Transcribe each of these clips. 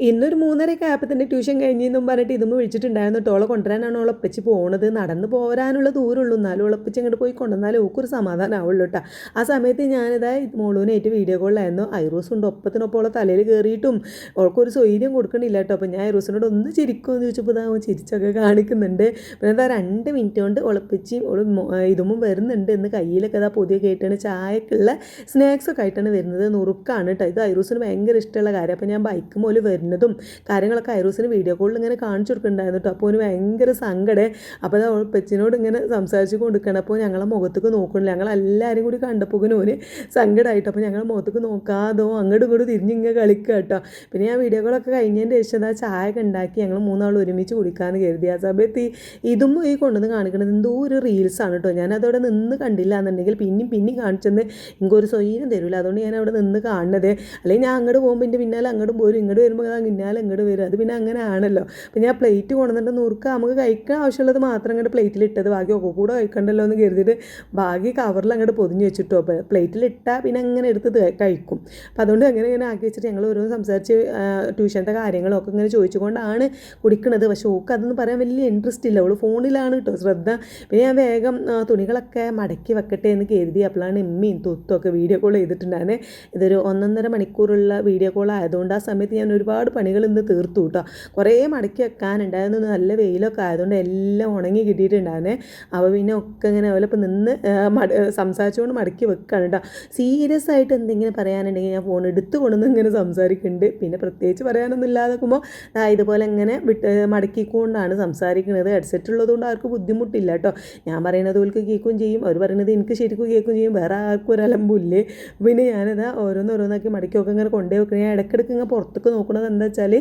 ഇന്നൊരു 3:30 ആയപ്പോൾ തന്നെ ട്യൂഷൻ കഴിഞ്ഞെന്നും പറഞ്ഞിട്ട് ഇതുമ്മ വിളിച്ചിട്ടുണ്ടായിരുന്നു കേട്ടോ. ഓളെ കൊണ്ടുവരാനാണ് ഓളപ്പച്ചി പോണത്. നടന്ന് പോരാനുള്ള ദൂരമുള്ളൂ, എന്നാലും ഓളപ്പച്ചി അങ്ങോട്ട് പോയി കൊണ്ടുവന്നാലും ഓക്കൊരു സമാധാനം ആവുള്ളൂ കേട്ടോ. ആ സമയത്ത് ഞാനിതാ മോളൂനായിട്ട് വീഡിയോ കോളിലായിരുന്നു. ഐറൂസ് ഉണ്ട് ഒപ്പത്തിനൊപ്പം ഓളെ തലയിൽ കയറിയിട്ടും ഓൾക്കൊരു സ്വൈര്യം കൊടുക്കണില്ല കേട്ടോ. അപ്പോൾ ഞാൻ ഐറൂസിനോട് ഒന്ന് ചിരിക്കുമെന്ന് ചോദിച്ചപ്പോൾ ഇതാ ചിരിച്ചൊക്കെ കാണിക്കുന്നുണ്ട്. പിന്നെ എന്താ 2 മിനിറ്റ് കൊണ്ട് ഓളപ്പച്ചിയും ഇതുമ്പം വരുന്നുണ്ട് എന്ന് കയ്യിലൊക്കെ ഇതാ പൊതിയൊക്കെ ആയിട്ടാണ് ചായക്കുള്ള സ്നാക്സൊക്കെ ആയിട്ടാണ് വരുന്നത്. നുറുക്കാണ് കേട്ടോ. ഇത് ഐറൂസിന് ഭയങ്കര ഇഷ്ടമുള്ള കാര്യം. അപ്പോൾ ഞാൻ ബൈക്ക് മുതൽ വരുന്നതും കാര്യങ്ങളൊക്കെ ഐറൂസിന് വീഡിയോ കോളിൽ ഇങ്ങനെ കാണിച്ചു കൊടുക്കുന്നുണ്ടായിരുന്നു കേട്ടോ. അപ്പോൾ അവന് ഭയങ്കര സങ്കടേ. അപ്പോൾ അത് അവൾ പെച്ചിനോട് ഇങ്ങനെ സംസാരിച്ച് കൊടുക്കണം. അപ്പോൾ ഞങ്ങളെ മുഖത്തേക്ക് നോക്കണില്ല. ഞങ്ങളെല്ലാവരും കൂടി കണ്ടപ്പോൾ ഓന് സങ്കടമായിട്ട്. അപ്പോൾ ഞങ്ങൾ മുഖത്തേക്ക് നോക്കാതോ അങ്ങോട്ടും ഇങ്ങോട്ടും തിരിഞ്ഞിങ്ങനെ കളിക്കുക കേട്ടോ. പിന്നെ ഞാൻ വീഡിയോ കോളൊക്കെ കഴിഞ്ഞതിൻ്റെ ശേഷം ആ ചായ ഒക്കെ ഉണ്ടാക്കി ഞങ്ങൾ 3 ഒരുമിച്ച് കുടിക്കാമെന്ന് കരുതി. ആ സമയത്ത് ഇതും ഈ കൊണ്ടുവന്ന് കാണിക്കണത് എന്തോ ഒരു റീൽസാണ് കേട്ടോ. ഞാനതവിടെ നിന്ന് കണ്ടില്ല എന്നുണ്ടെങ്കിൽ പിന്നെയും കാണിച്ചെന്ന് എനിക്കൊരു സ്വൈര്യം തരില്ല. അതുകൊണ്ട് ഞാൻ അവിടെ നിന്ന് കാണുന്നത്. അല്ലെങ്കിൽ ഞാൻ അങ്ങോട്ട് പോകുമ്പോൾ എൻ്റെ പിന്നാലെ അങ്ങോട്ടും പോരും, ഇങ്ങോട്ട് വരുമ്പോൾ പിന്നാലെ ഇങ്ങോട്ട് വരും. അത് പിന്നെ അങ്ങനെ ആണല്ലോ. അപ്പോൾ ഞാൻ പ്ലേറ്റ് കൊണ്ടുവന്നിട്ട് നുറുക്കുക നമുക്ക് കഴിക്കാൻ ആവശ്യമുള്ളത് മാത്രം അങ്ങോട്ട് പ്ലേറ്റിലിട്ടത്, ബാക്കി ഒക്കെ കൂടെ കഴിക്കണ്ടല്ലോ എന്ന് കരുതിയിട്ട് ബാക്കി കവറിൽ അങ്ങോട്ട് പൊതിഞ്ഞ് വെച്ചിട്ടോ. അപ്പോൾ പ്ലേറ്റിലിട്ടാൽ പിന്നെ അങ്ങനെ എടുത്ത് കഴിക്കും. അപ്പോൾ അതുകൊണ്ട് അങ്ങനെ ആക്കി വെച്ചിട്ട് ഞങ്ങൾ ഓരോന്ന് സംസാരിച്ച് ട്യൂഷൻ്റെ കാര്യങ്ങളൊക്കെ ഇങ്ങനെ ചോദിച്ചുകൊണ്ടാണ് കുടിക്കുന്നത്. പക്ഷേ ഓക്ക് അതൊന്നും പറയാൻ വലിയ ഇൻട്രസ്റ്റ് ഇല്ല. അവൾ ഫോണിലാണ് കേട്ടോ ശ്രദ്ധ. പിന്നെ ഞാൻ വേഗം തുണികളൊക്കെ മടക്കി വെക്കട്ടെ എന്ന് കരുതി. അപ്പോഴാണ് എമ്മയും തൊത്തൊക്കെ വീഡിയോ കോൾ ചെയ്തിട്ടുണ്ടായിരുന്നേ. ഇതൊരു 1.5 മണിക്കൂറുള്ള വീഡിയോ കോൾ ആയതുകൊണ്ട് ആ സമയത്ത് ഞാൻ ഒരുപാട് പണികൾ ഇന്ന് തീർത്തു കേട്ടോ. കുറേ മടക്കി വെക്കാനുണ്ടായിരുന്നു. നല്ല വെയിലൊക്കെ ആയതുകൊണ്ട് എല്ലാം ഉണങ്ങി കിട്ടിയിട്ടുണ്ടായിരുന്നേ. അപ്പോൾ പിന്നെ ഒക്കെ ഇങ്ങനെ അവളിപ്പോൾ നിന്ന് സംസാരിച്ചുകൊണ്ട് മടക്കി വെക്കുകയാണ് കേട്ടോ. സീരിയസ് ആയിട്ട് എന്തെങ്കിലും പറയാനുണ്ടെങ്കിൽ ഞാൻ ഫോൺ എടുത്ത് കൊണ്ടുവന്ന് ഇങ്ങനെ സംസാരിക്കുന്നുണ്ട്. പിന്നെ പ്രത്യേകിച്ച് പറയാനൊന്നും ഇല്ലാതെ നോക്കുമ്പോൾ ഇതുപോലെ ഇങ്ങനെ മടക്കിക്കൊണ്ടാണ് സംസാരിക്കുന്നത്. ഹെഡ്സെറ്റ് ഉള്ളതുകൊണ്ട് ആർക്കും ബുദ്ധിമുട്ടില്ല കേട്ടോ. ഞാൻ പറയുന്നത് ഓൾക്ക് കേൾക്കുകയും ചെയ്യും, അവർ പറയുന്നത് എനിക്ക് ശരിക്കും കേൾക്കുകയും ചെയ്യും. വേറെ ആർക്കും ഒരു അലമ്പില്ലേ. പിന്നെ ഞാനിതാ ഓരോന്നോരോന്നാക്കി മടക്കിയൊക്കെ ഇങ്ങനെ കൊണ്ടുപോയി വെക്കുന്നത്. ഞാൻ ഇടയ്ക്കിടയ്ക്ക് ഇങ്ങനെ പുറത്തേക്ക് നോക്കുന്നത് എന്താ വെച്ചാൽ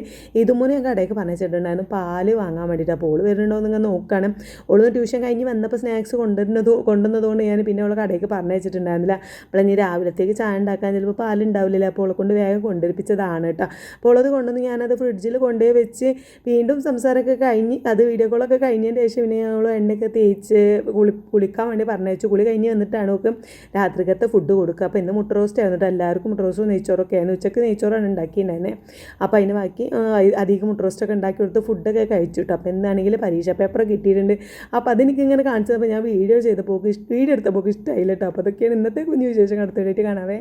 ഇതുമൂന്ന് ഞാൻ കടയൊക്കെ പറഞ്ഞിട്ടുണ്ടായിരുന്നു പാല് വാങ്ങാൻ വേണ്ടിയിട്ട്. അപ്പോൾ ഓള് വരുന്നുണ്ടോ എന്ന് ഇങ്ങനെ നോക്കണം. ഓള് ട്യൂഷൻ കഴിഞ്ഞ് വന്നപ്പോൾ സ്നാക്സ് കൊണ്ടുവന്നതുകൊണ്ട് ഞാൻ പിന്നെ അവളെ കടയ്ക്ക് പറഞ്ഞയച്ചിട്ടുണ്ടായിരുന്നില്ല. അപ്പോൾ ഇനി രാവിലത്തേക്ക് ചായ ഉണ്ടാക്കാൻ ചിലപ്പോൾ പാലുണ്ടാവില്ല. അപ്പോൾ അവളെ കൊണ്ട് വേഗം കൊണ്ടുവരിപ്പിച്ചതാണ് കേട്ടോ. അപ്പോൾ ഉള്ളത് കൊണ്ടുവന്ന് ഞാനത് ഫ്രിഡ്ജിൽ കൊണ്ടുപോയി വെച്ച് വീണ്ടും സംസാരമൊക്കെ കഴിഞ്ഞ് അത് വീഡിയോ കോളൊക്കെ കഴിഞ്ഞതിൻ്റെ ശേഷം പിന്നെ ഞങ്ങൾ എണ്ണയൊക്കെ തേച്ച് കുളിക്കാൻ വേണ്ടി പറഞ്ഞയച്ചു. കുളി കഴിഞ്ഞ് വന്നിട്ടാണ് നമുക്ക് രാത്രിക്കത്തെ ഫുഡ് കൊടുക്കുക. അപ്പോൾ ഇന്ന് മുട്ട റോസ്റ്റ് ആയിരുന്നു. എല്ലാവർക്കും മുട്ട റോസ്റ്റും നെയ്ച്ചോറൊക്കെ ആയിരുന്നു. ഉച്ചയ്ക്ക് നെയ്ച്ചോറാണ് ഉണ്ടാക്കിയിട്ടുണ്ടായിരുന്നത്. അപ്പോൾ അതിന് ബാക്കി അധികം മുട്ട റോസ്റ്റൊക്കെ ഉണ്ടാക്കി കൊടുത്ത് ഫുഡൊക്കെ കഴിച്ചു കേട്ടോ. അപ്പോൾ എന്താണെങ്കിൽ പരീക്ഷ പേപ്പർ കിട്ടിയിട്ടുണ്ട്. അപ്പോൾ അതെനിക്കിങ്ങനെ കാണിച്ചപ്പോൾ ഞാൻ വീഡിയോ എടുത്തപ്പോൾ ഇഷ്ടമായില്ല കേട്ടോ. അപ്പോൾ അതൊക്കെയാണ് ഇന്നത്തെ കുഞ്ഞു വിശേഷം. അടുത്തിടയിട്ട് കാണാവേ.